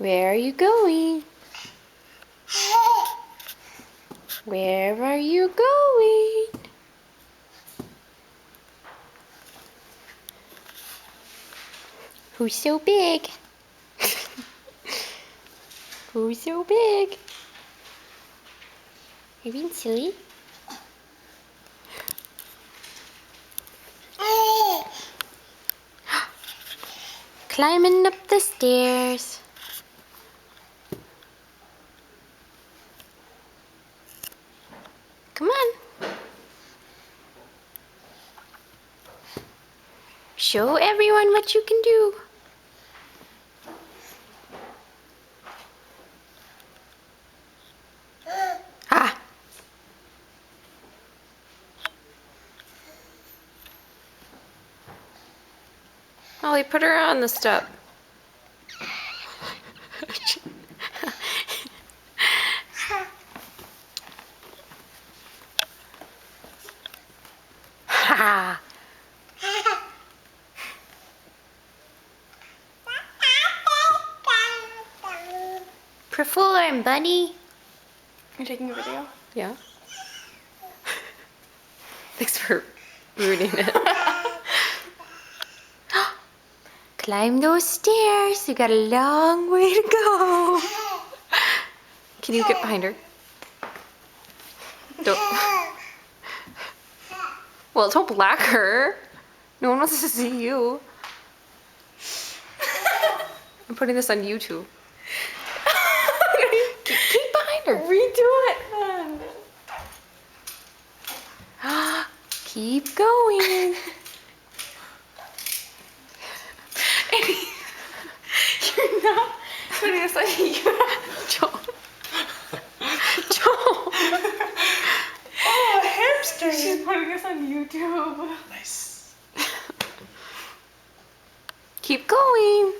Where are you going? Where are you going? Who's so big? Who's so big? Are you being silly? Climbing up the stairs. Come on. Show everyone what you can do. Ah! Ollie, put her on the step. Ha! Perform, bunny. You're taking a video? Yeah. Thanks for ruining it. Climb those stairs. You got a long way to go. Can you get behind her? Don't. Well, don't block her. No one wants to see you. I'm putting this on YouTube. Keep behind her. Redo it then. Keep going. You're not putting this on YouTube. Joel. Joel. Oh, a hamster. She's putting this on YouTube. Nice. Keep going.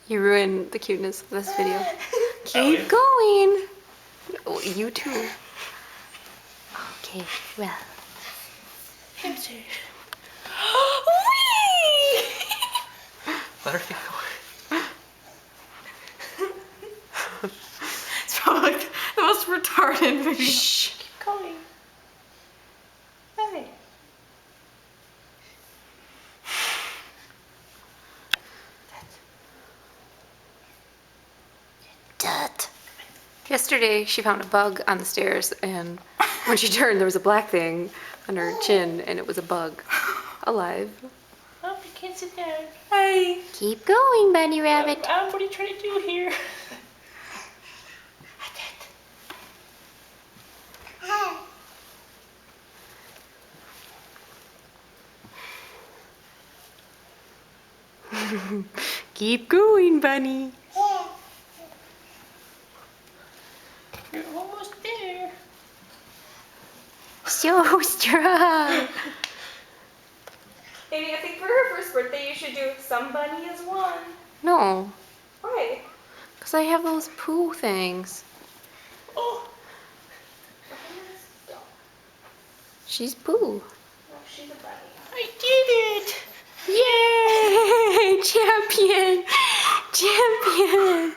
You ruined the cuteness of this video. Keep going. Oh, you too. Okay, well. Hamster. Let her keep going. It's probably like the most retarded video. Shh. Keep going. Hey. Dut. Yesterday, she found a bug on the stairs, and when she turned, there was a black thing on her chin, and it was a bug. Alive. Oh, you can't sit down. Hey. Keep going, bunny rabbit. What are you trying to do here? Keep going, bunny. You're almost there. So strong. Amy, I think for her first birthday you should do Somebody is One. No, Why? because I have those poo things. Oh. She's poo. No, she's a bunny. I did it! Yay! Champion! Champion!